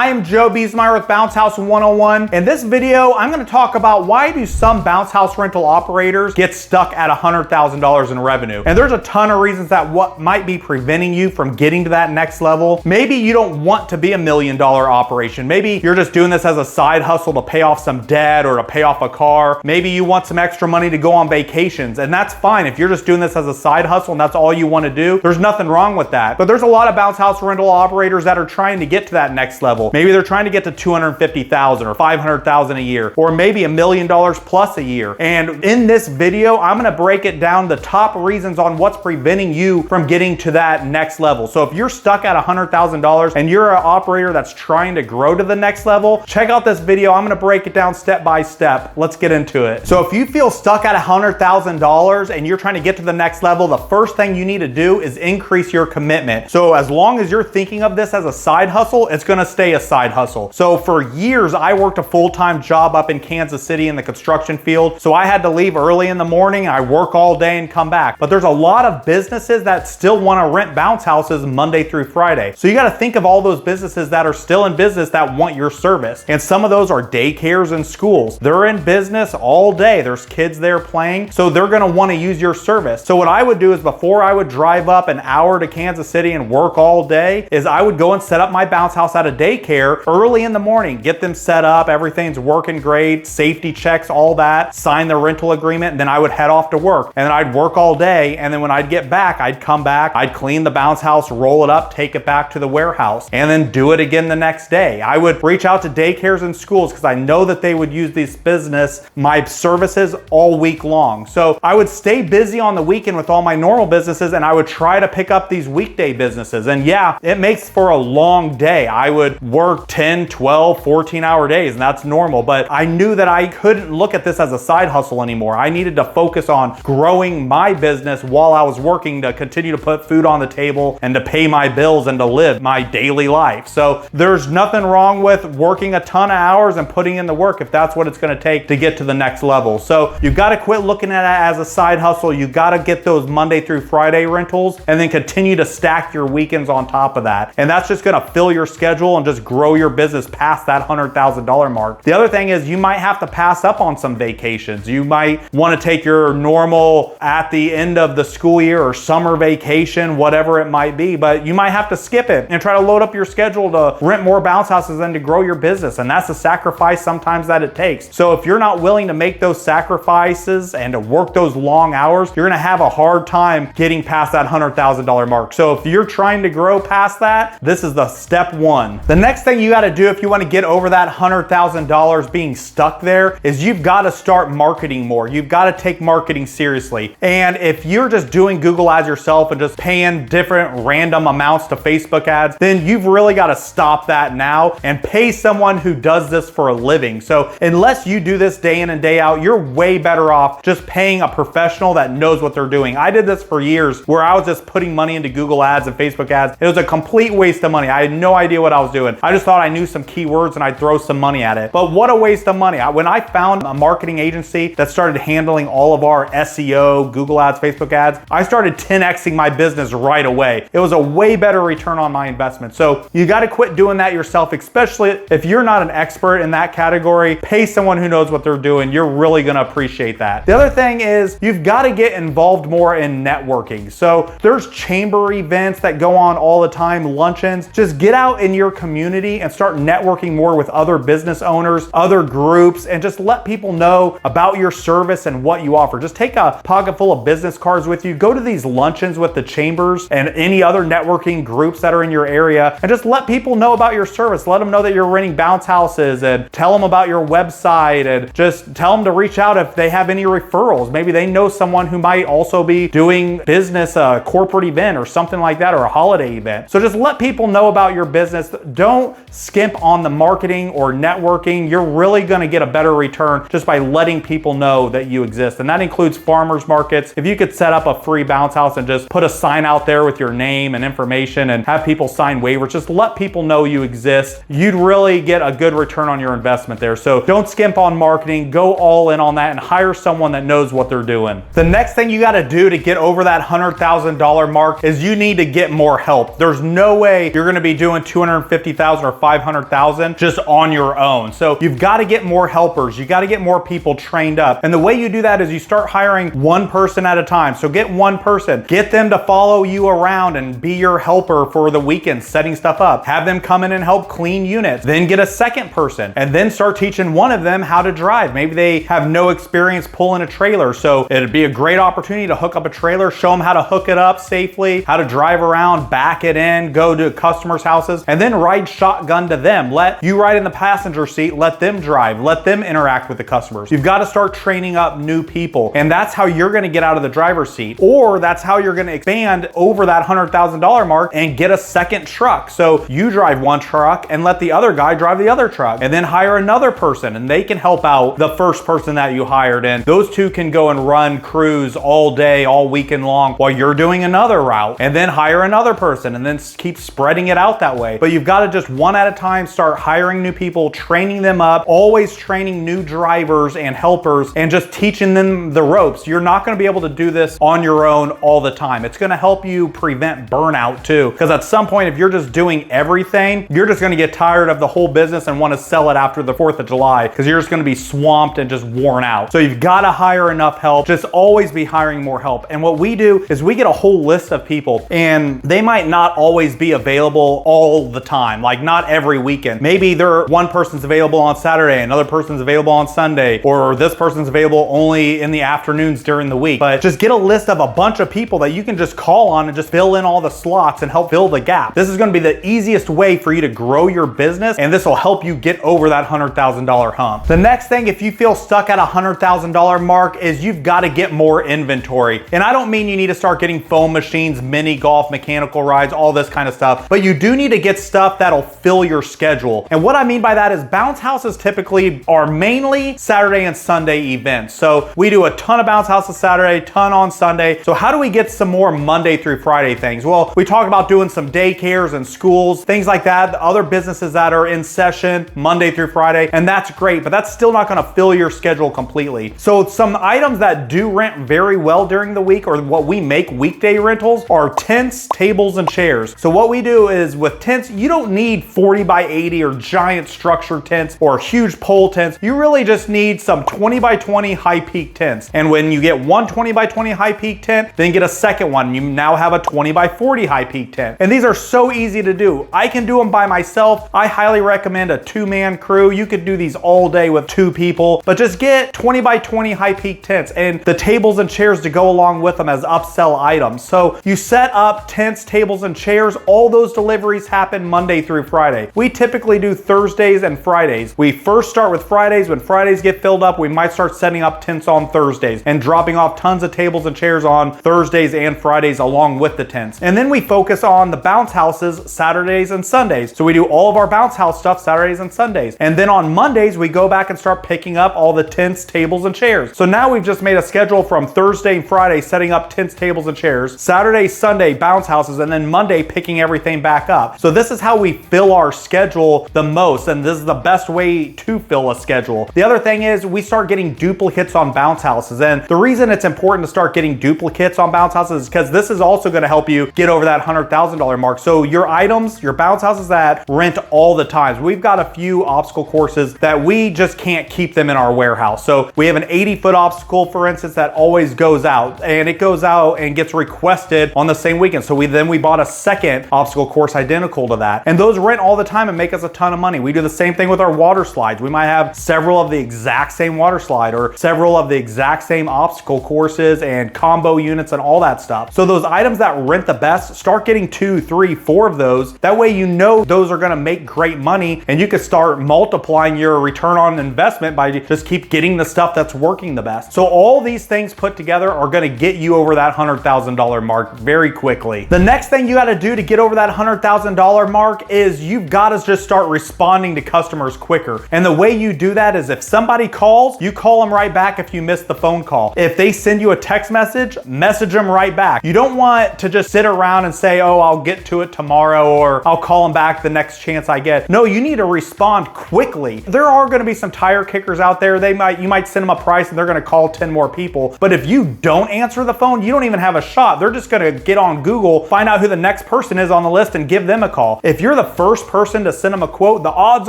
I am Joe Biesmeyer with Bounce House 101. In this video, I'm gonna talk about why do some bounce house rental operators get stuck at $100,000 in revenue. And there's a ton of reasons that what might be preventing you from getting to that next level. Maybe you don't want to be $1 million operation. Maybe you're just doing this as a side hustle to pay off some debt or to pay off a car. Maybe you want some extra money to go on vacations, and that's fine. If you're just doing this as a side hustle and that's all you want to do, there's nothing wrong with that. But there's a lot of bounce house rental operators that are trying to get to that next level. Maybe they're trying to get to $250,000 or $500,000 a year, or maybe $1 million plus a year. And in this video, I'm gonna break it down the top reasons on what's preventing you from getting to that next level. So if you're stuck at $100,000 and you're an operator that's trying to grow to the next level, check out this video. I'm gonna break it down step by step. Let's get into it. So if you feel stuck at $100,000 and you're trying to get to the next level, the first thing you need to do is increase your commitment. So as long as you're thinking of this as a side hustle, it's gonna stay a side hustle. So for years, I worked a full-time job up in Kansas City in the construction field. So I had to leave early in the morning, I work all day and come back. But there's a lot of businesses that still wanna rent bounce houses Monday through Friday. So you gotta think of all those businesses that are still in business that want your service. And some of those are daycares and schools. They're in business all day. There's kids there playing, so they're gonna wanna use your service. So what I would do is before I would drive up an hour to Kansas City and work all day, is I would go and set up my bounce house at a daycare early in the morning, get them set up, everything's working great, safety checks, all that, sign the rental agreement, and then I would head off to work. And then I'd work all day, and then when I'd get back, I'd come back, I'd clean the bounce house, roll it up, take it back to the warehouse, and then do it again the next day. I would reach out to daycares and schools because I know that they would use this business, my services, all week long. So I would stay busy on the weekend with all my normal businesses, and I would try to pick up these weekday businesses. And yeah, it makes for a long day. I would work 10, 12, 14-hour days, and that's normal. But I knew that I couldn't look at this as a side hustle anymore. I needed to focus on growing my business while I was working to continue to put food on the table and to pay my bills and to live my daily life. So there's nothing wrong with working a ton of hours and putting in the work if that's what it's gonna take to get to the next level. So you've gotta quit looking at it as a side hustle. You gotta get those Monday through Friday rentals and then continue to stack your weekends on top of that. And that's just gonna fill your schedule and just grow your business past that $100,000 mark. The other thing is you might have to pass up on some vacations. You might wanna take your normal at the end of the school year or summer vacation, whatever it might be, but you might have to skip it and try to load up your schedule to rent more bounce houses and to grow your business. And that's a sacrifice sometimes that it takes. So if you're not willing to make those sacrifices and to work those long hours, you're gonna have a hard time getting past that $100,000 mark. So if you're trying to grow past that, this is the step one. The next thing you gotta do if you wanna get over that $100,000 being stuck there is you've gotta start marketing more. You've gotta take marketing seriously. And if you're just doing Google ads yourself and just paying different random amounts to Facebook ads, then you've really gotta stop that now and pay someone who does this for a living. So unless you do this day in and day out, you're way better off just paying a professional that knows what they're doing. I did this for years where I was just putting money into Google ads and Facebook ads. It was a complete waste of money. I had no idea what I was doing. I just thought I knew some keywords and I'd throw some money at it. But what a waste of money. When I found a marketing agency that started handling all of our SEO, Google ads, Facebook ads, I started 10xing my business right away. It was a way better return on my investment. So you got to quit doing that yourself, especially if you're not an expert in that category. Pay someone who knows what they're doing. You're really going to appreciate that. The other thing is you've got to get involved more in networking. So there's chamber events that go on all the time, luncheons. Just get out in your community and start networking more with other business owners, other groups, and just let people know about your service and what you offer. Just take a pocket full of business cards with you. Go to these luncheons with the chambers and any other networking groups that are in your area and just let people know about your service. Let them know that you're renting bounce houses and tell them about your website and just tell them to reach out if they have any referrals. Maybe they know someone who might also be doing business, a corporate event or something like that, or a holiday event. So just let people know about your business. Don't skimp on the marketing or networking. You're really gonna get a better return just by letting people know that you exist. And that includes farmers markets. If you could set up a free bounce house and just put a sign out there with your name and information and have people sign waivers, just let people know you exist, you'd really get a good return on your investment there. So don't skimp on marketing, go all in on that and hire someone that knows what they're doing. The next thing you gotta do to get over that $100,000 mark is you need to get more help. There's no way you're gonna be doing $250,000 400,000 or 500,000 just on your own. So you've got to get more helpers. You got to get more people trained up. And the way you do that is you start hiring one person at a time. So get one person, get them to follow you around and be your helper for the weekend, setting stuff up. Have them come in and help clean units. Then get a second person and then start teaching one of them how to drive. Maybe they have no experience pulling a trailer. So it'd be a great opportunity to hook up a trailer, show them how to hook it up safely, how to drive around, back it in, go to customers' houses, and then ride shotgun to them. Let you ride in the passenger seat, let them drive, let them interact with the customers. You've got to start training up new people. And that's how you're going to get out of the driver's seat. Or that's how you're going to expand over that $100,000 mark and get a second truck. So you drive one truck and let the other guy drive the other truck, and then hire another person and they can help out the first person that you hired. And those two can go and run crews all day, all weekend long while you're doing another route, and then hire another person and then keep spreading it out that way. But you've got to just one at a time start hiring new people, training them up, always training new drivers and helpers and just teaching them the ropes. You're not going to be able to do this on your own all the time. It's going to help you prevent burnout too, because at some point, if you're just doing everything, you're just going to get tired of the whole business and want to sell it after the 4th of July because you're just going to be swamped and just worn out. So you've got to hire enough help. Just always be hiring more help. And what we do is we get a whole list of people, and they might not always be available all the time, like not every weekend. Maybe one person's available on Saturday, another person's available on Sunday, or this person's available only in the afternoons during the week. But just get a list of a bunch of people that you can just call on and just fill in all the slots and help fill the gap. This is going to be the easiest way for you to grow your business, and this will help you get over that $100,000 hump. The next thing, if you feel stuck at a $100,000 mark, is you've got to get more inventory. And I don't mean you need to start getting foam machines, mini golf, mechanical rides, all this kind of stuff, but you do need to get stuff that'll fill your schedule. And what I mean by that is bounce houses typically are mainly Saturday and Sunday events. So we do a ton of bounce houses Saturday, ton on Sunday. So how do we get some more Monday through Friday things? Well, we talk about doing some daycares and schools, things like that, the other businesses that are in session Monday through Friday, and that's great, but that's still not going to fill your schedule completely. So some items that do rent very well during the week, or what we make weekday rentals, are tents, tables, and chairs. So what we do is with tents, you don't need 40 by 80 or giant structure tents or huge pole tents. You really just need some 20 by 20 high peak tents. And when you get one 20 by 20 high peak tent, then get a second one. You now have a 20 by 40 high peak tent. And these are so easy to do. I can do them by myself. I highly recommend a 2-man crew. You could do these all day with 2 people, but just get 20 by 20 high peak tents and the tables and chairs to go along with them as upsell items. So you set up tents, tables, and chairs. All those deliveries happen Monday through Friday. We typically do Thursdays and Fridays. We first start with Fridays. When Fridays get filled up, we might start setting up tents on Thursdays and dropping off tons of tables and chairs on Thursdays and Fridays along with the tents. And then we focus on the bounce houses Saturdays and Sundays. So we do all of our bounce house stuff Saturdays and Sundays. And then on Mondays, we go back and start picking up all the tents, tables, and chairs. So now we've just made a schedule from Thursday and Friday setting up tents, tables, and chairs, Saturday, Sunday bounce houses, and then Monday picking everything back up. So this is how we fill our schedule the most, and this is the best way to fill a schedule. The other thing is we start getting duplicates on bounce houses, and the reason it's important to start getting duplicates on bounce houses is because this is also going to help you get over that $100,000 mark. So your items, your bounce houses that rent all the time, we've got a few obstacle courses that we just can't keep them in our warehouse. So we have an 80-foot obstacle, for instance, that always goes out, and it goes out and gets requested on the same weekend. So we bought a second obstacle course identical to that, and those rent all the time and make us a ton of money. We do the same thing with our water slides. We might have several of the exact same water slide or several of the exact same obstacle courses and combo units and all that stuff. So those items that rent the best, start getting 2, 3, 4 of those. That way you know those are going to make great money, and you can start multiplying your return on investment by just keep getting the stuff that's working the best. So all these things put together are going to get you over that $100,000 mark very quickly. The next thing you got to do to get over that $100,000 mark is you've got to just start responding to customers quicker. And the way you do that is if somebody calls, you call them right back if you missed the phone call. If they send you a text message, message them right back. You don't want to just sit around and say, oh, I'll get to it tomorrow, or I'll call them back the next chance I get. No, you need to respond quickly. There are going to be some tire kickers out there. You might send them a price and they're going to call 10 more people. But if you don't answer the phone, you don't even have a shot. They're just going to get on Google, find out who the next person is on the list, and give them a call. If you're the first person to send them a quote, the odds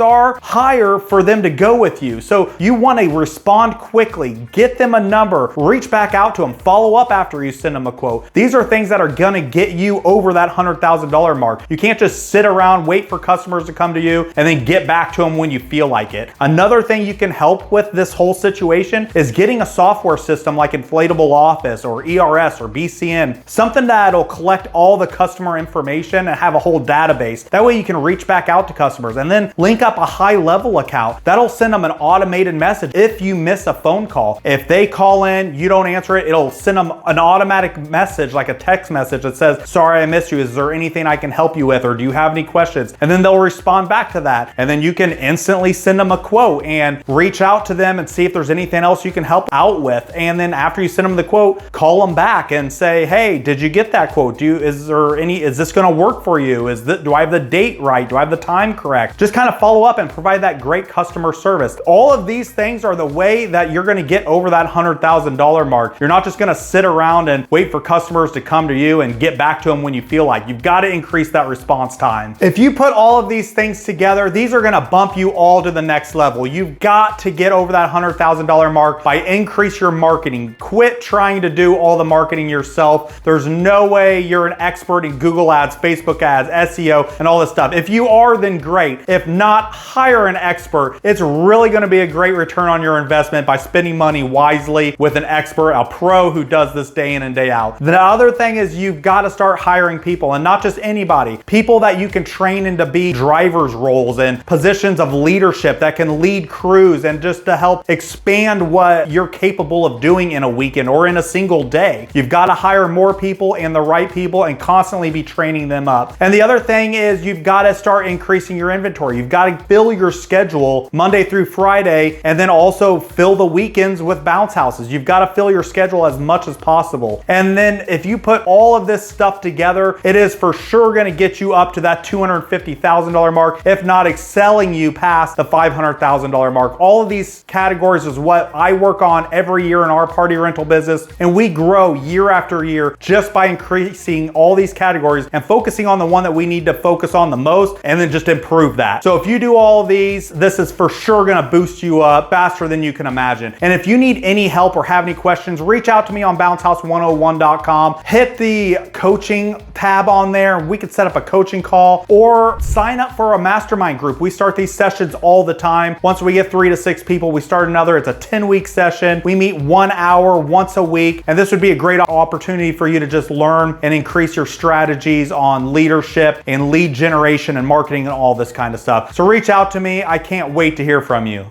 are higher for them to go with you. So you want to respond quickly, get them a number, reach back out to them, follow up after you send them a quote. These are things that are gonna get you over that $100,000 mark. You can't just sit around, wait for customers to come to you, and then get back to them when you feel like it. Another thing you can help with this whole situation is getting a software system like Inflatable Office or ERS or BCN, something that'll collect all the customer information and have a whole database. That way you can reach back out to customers and then link up a high level account. That'll send them an automated message if you miss a phone call. If they call in, you don't answer it, it'll send them an automatic message, like a text message that says, sorry, I missed you. Is there anything I can help you with? Or do you have any questions? And then they'll respond back to that. And then you can instantly send them a quote and reach out to them and see if there's anything else you can help out with. And then after you send them the quote, call them back and say, hey, did you get that quote? Is this gonna work for you? Do I have the date right? Do I have the time correct? Just kind of follow up and provide that great customer service. All of these things are the way that you're gonna get over that $100,000 mark. You're not just gonna sit around and wait for customers to come to you and get back to them when you feel like. You've got to increase that response time. If you put all of these things together, these are gonna bump you all to the next level. You've got to get over that $100,000 mark by increase your marketing. Quit trying to do all the marketing yourself. There's no way you're an expert in Google ads, Facebook ads, SEO, and all this stuff. If you are, then great. If not, hire an expert. It's really gonna be a great return on your investment by spending money wisely with an expert, a pro who does this day in and day out. The other thing is you've got to start hiring people, and not just anybody, people that you can train into be drivers roles and positions of leadership that can lead crews and just to help expand what you're capable of doing in a weekend or in a single day. You've got to hire more people and the right people and constantly be training them up. And the other thing is you've got to start increasing your inventory. You've got to fill your schedule Monday through Friday, and then also fill the weekends with bounce houses. You've got to fill your schedule as much as possible. And then if you put all of this stuff together, it is for sure going to get you up to that $250,000 mark, if not excelling you past the $500,000 mark. All of these categories is what I work on every year in our party rental business, and we grow year after year just by increasing all these categories and focusing on the one that we need to focus on the most, and then just improve that. So if you do all of these, this is for sure going to boost you up faster than you can imagine. And if you need any help or have any questions, reach out to me on bouncehouse101.com. Hit the coaching tab on there. We could set up a coaching call or sign up for a mastermind group. We start these sessions all the time. Once we get 3 to 6 people, we start another. It's a 10-week session. We meet 1 hour once a week, and this would be a great opportunity for you to just learn and increase your strategies on leadership and lead generation and marketing and all this kind of stuff. So reach out to me. I can't wait to hear from you.